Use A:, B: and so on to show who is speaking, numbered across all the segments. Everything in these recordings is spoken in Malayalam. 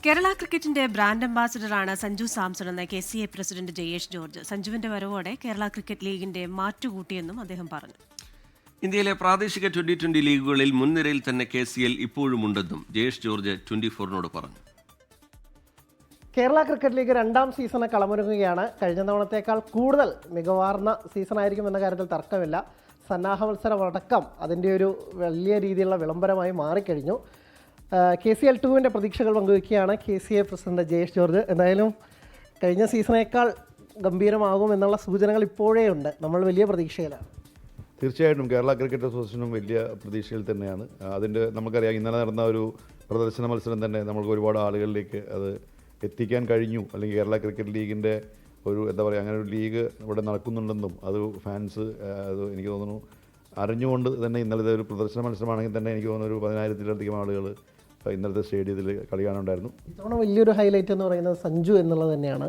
A: കേരള ക്രിക്കറ്റിന്റെ ബ്രാൻഡ് അംബാസിഡറാണ് സഞ്ജു സാംസൺ എന്ന KCA പ്രസിഡന്റ് ജയേഷ് ജോർജ്. സഞ്ജുവിന്റെ വരവോടെ കേരള ക്രിക്കറ്റ് ലീഗിന്റെ മാറ്റുകൂട്ടിയെന്നും അദ്ദേഹം പറഞ്ഞു.
B: ഇന്ത്യയിലെ പ്രാദേശിക ട്വന്റി ലീഗുകളിൽ മുൻനിരയിൽ തന്നെ KCL ഇപ്പോഴുമുണ്ടെന്നും ജയേഷ് ജോർജ് 24-നോട് പറഞ്ഞു.
C: കേരള ക്രിക്കറ്റ് ലീഗ് രണ്ടാം സീസണ് കളമൊരുങ്ങുകയാണ്. കഴിഞ്ഞ തവണത്തേക്കാൾ കൂടുതൽ മികവാർന്ന സീസണായിരിക്കും എന്ന കാര്യത്തിൽ തർക്കമില്ല. സന്നാഹ മത്സരമടക്കം അതിൻ്റെ ഒരു വലിയ രീതിയിലുള്ള വിളംബരമായി മാറിക്കഴിഞ്ഞു. KCL 2-ൻ്റെ പ്രതീക്ഷകൾ പങ്കുവയ്ക്കുകയാണ് KCA പ്രസിഡന്റ് ജയേഷ് ജോർജ്. എന്തായാലും കഴിഞ്ഞ സീസണേക്കാൾ ഗംഭീരമാകും എന്നുള്ള സൂചനകൾ ഇപ്പോഴേ ഉണ്ട്. നമ്മൾ വലിയ പ്രതീക്ഷയിലാണ്.
D: തീർച്ചയായിട്ടും കേരള ക്രിക്കറ്റ് അസോസിയേഷനും വലിയ പ്രതീക്ഷയിൽ തന്നെയാണ്. അതിൻ്റെ നമുക്കറിയാം, ഇന്നലെ നടന്ന ഒരു പ്രദർശന മത്സരം തന്നെ നമുക്ക് ഒരുപാട് ആളുകളിലേക്ക് അത് എത്തിക്കാൻ കഴിഞ്ഞു. അല്ലെങ്കിൽ കേരള ക്രിക്കറ്റ് ലീഗിൻ്റെ ഒരു എന്താ പറയുക, അങ്ങനെ ഒരു ലീഗ് ഇവിടെ നടക്കുന്നുണ്ടെന്നും അത് ഫാൻസ് അത് എനിക്ക് തോന്നുന്നു അറിഞ്ഞുകൊണ്ട് തന്നെ ഇന്നലത്തെ ഒരു പ്രദർശന മത്സരമാണെങ്കിൽ തന്നെ എനിക്ക് തോന്നുന്നു ഒരു 10,000-ലധികം ആളുകൾ ഇന്നലത്തെ സ്റ്റേഡിയത്തിൽ കളി കാണുന്നുണ്ടായിരുന്നു.
C: ഇത്തവണ വലിയൊരു ഹൈലൈറ്റ് എന്ന് പറയുന്നത് സഞ്ജു എന്നുള്ളത് തന്നെയാണ്.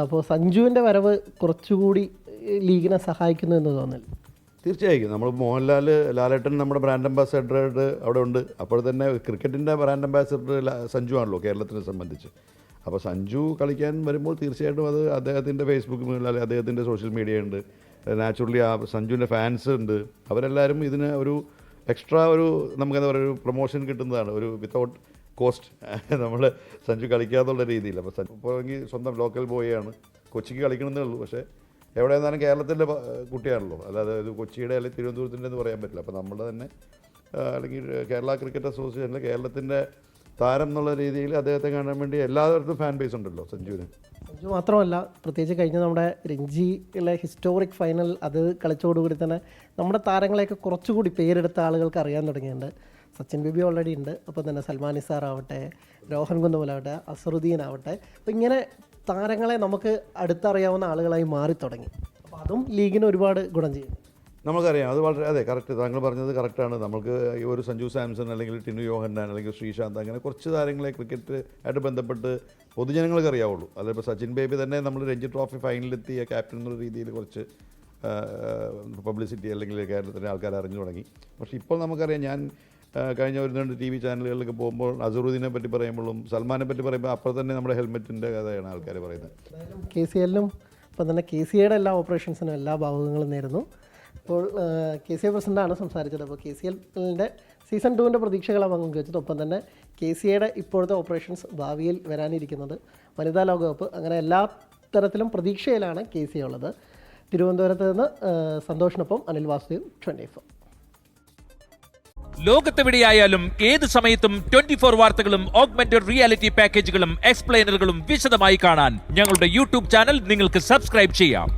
C: അപ്പോൾ സഞ്ജുവിൻ്റെ വരവ് കുറച്ചുകൂടി ലീഗിനെ സഹായിക്കുന്നു എന്ന് തോന്നുന്നു.
D: തീർച്ചയായും നമ്മൾ മോഹൻലാൽ, ലാലേട്ടൻ നമ്മുടെ ബ്രാൻഡ് അംബാസഡറായിട്ട് അവിടെ ഉണ്ട്. അപ്പോൾ തന്നെ ക്രിക്കറ്റിൻ്റെ ബ്രാൻഡ് അംബാസഡർ സഞ്ജു ആണല്ലോ കേരളത്തിനെ സംബന്ധിച്ച്. അപ്പോൾ സഞ്ജു കളിക്കാൻ വരുമ്പോൾ തീർച്ചയായിട്ടും അത് അദ്ദേഹത്തിൻ്റെ ഫേസ്ബുക്ക് അല്ലെങ്കിൽ അദ്ദേഹത്തിൻ്റെ സോഷ്യൽ മീഡിയ ഉണ്ട്. നാച്ചുറലി ആ സഞ്ജുവിൻ്റെ ഫാൻസ് ഉണ്ട്. അവരെല്ലാവരും ഇതിന് ഒരു എക്സ്ട്രാ ഒരു നമുക്കെന്താ പറയുക, ഒരു പ്രൊമോഷൻ കിട്ടുന്നതാണ്. ഒരു വിത്തൗട്ട് കോസ്റ്റ് നമ്മൾ സഞ്ജു കളിക്കാന്നുള്ള രീതിയിൽ. അപ്പോൾ സഞ്ജു പോയെങ്കിൽ സ്വന്തം ലോക്കൽ ബോയാണ്, കൊച്ചിക്ക് കളിക്കണമെന്നേ ഉള്ളൂ. പക്ഷേ എവിടെ നിന്നാലും കേരളത്തിൻ്റെ കുട്ടിയാണല്ലോ, അല്ലാതെ ഇത് കൊച്ചിയുടെ അല്ലെങ്കിൽ തിരുവനന്തപുരത്തിൻ്റെ എന്ന് പറയാൻ പറ്റില്ല. അപ്പോൾ നമ്മുടെ തന്നെ അല്ലെങ്കിൽ കേരള ക്രിക്കറ്റ് അസോസിയേഷനിൽ കേരളത്തിൻ്റെ താരം എന്നുള്ള രീതിയിൽ അദ്ദേഹത്തെ കാണാൻ വേണ്ടി എല്ലായിടത്തും ഫാൻ ബേസ് ഉണ്ടല്ലോ സഞ്ജുവിന്.
C: സഞ്ജു മാത്രമല്ല, പ്രത്യേകിച്ച് കഴിഞ്ഞ നമ്മുടെ രഞ്ജിയിലെ ഹിസ്റ്റോറിക് ഫൈനൽ അത് കളിച്ചതോടുകൂടി തന്നെ നമ്മുടെ താരങ്ങളെയൊക്കെ കുറച്ചുകൂടി പേരെടുത്ത ആളുകൾക്ക് അറിയാൻ തുടങ്ങിയിട്ടുണ്ട്. സച്ചിൻ ബേബി ഓൾറെഡി ഉണ്ട്. അപ്പോൾ തന്നെ സൽമാൻ നിസാർ ആവട്ടെ, രോഹൻ കുന്ദമലാവട്ടെ, അസറുദ്ദീൻ ആവട്ടെ, അപ്പോൾ ഇങ്ങനെ താരങ്ങളെ നമുക്ക് അടുത്തറിയാവുന്ന ആളുകളായി മാറി തുടങ്ങി. അപ്പോൾ അതും ലീഗിന് ഒരുപാട് ഗുണം ചെയ്യും.
D: നമുക്കറിയാം, അത് വളരെ അതെ കറക്റ്റ്, താങ്കൾ പറഞ്ഞത് കറക്റ്റാണ്. നമുക്ക് ഈ ഒരു സഞ്ജു സാംസൺ അല്ലെങ്കിൽ ടിനു യോഹന്നാൻ അല്ലെങ്കിൽ ശ്രീശാന്ത്, അങ്ങനെ കുറച്ച് താരങ്ങളെ ക്രിക്കറ്റ് ആയിട്ട് ബന്ധപ്പെട്ട് പൊതുജനങ്ങൾക്ക് അറിയാവുള്ളൂ. അതിപ്പോൾ സച്ചിൻ ബേബി തന്നെ നമ്മൾ രഞ്ജി ട്രോഫി ഫൈനലിലെത്തിയ ക്യാപ്റ്റൻ എന്നുള്ള രീതിയിൽ കുറച്ച് പബ്ലിസിറ്റി അല്ലെങ്കിൽ കേരളത്തിലെ ആൾക്കാർ അറിഞ്ഞു തുടങ്ങി. പക്ഷേ ഇപ്പോൾ നമുക്കറിയാം, ഞാൻ കഴിഞ്ഞ ഒരു 2 TV ചാനലുകളിലൊക്കെ പോകുമ്പോൾ അസറുദ്ദീനെ പറ്റി പറയുമ്പോഴും സൽമാനെ പറ്റി പറയുമ്പോൾ അപ്പോൾ തന്നെ നമ്മുടെ ഹെൽമെറ്റിൻ്റെ കഥയാണ് ആൾക്കാർ പറയുന്നത്.
C: KCL-ലും ഇപ്പം തന്നെ KCA-യുടെ എല്ലാ ഓപ്പറേഷൻസിനും എല്ലാ ഭാഗങ്ങളും നേരുന്നു. ഇപ്പോൾ KCA പ്രസിഡൻ്റാണ് സംസാരിച്ചത്. അപ്പോൾ KCL-ൻ്റെ സീസൺ 2-ൻ്റെ പ്രതീക്ഷകളെ പങ്കുവെച്ചത്. ഒപ്പം തന്നെ KCA-യുടെ ഇപ്പോഴത്തെ ഓപ്പറേഷൻസ്, ഭാവിയിൽ വരാനിരിക്കുന്നത്, വനിതാ ലോകകപ്പ്, അങ്ങനെ എല്ലാ തരത്തിലും പ്രതീക്ഷയിലാണ് KCA ഉള്ളത്. തിരുവനന്തപുരത്ത് നിന്ന് സന്തോഷിനൊപ്പം അനിൽ വാസുദേവ്, 24.
E: ലോകത്തെവിടെയായാലും ഏത് സമയത്തും 24 വാർത്തകളും ഓഗ്മെന്റഡ് റിയാലിറ്റി പാക്കേജുകളും എക്സ്പ്ലെയിനറുകളും വിശദമായി കാണാൻ ഞങ്ങളുടെ YouTube ചാനൽ നിങ്ങൾക്ക് സബ്സ്ക്രൈബ് ചെയ്യാം.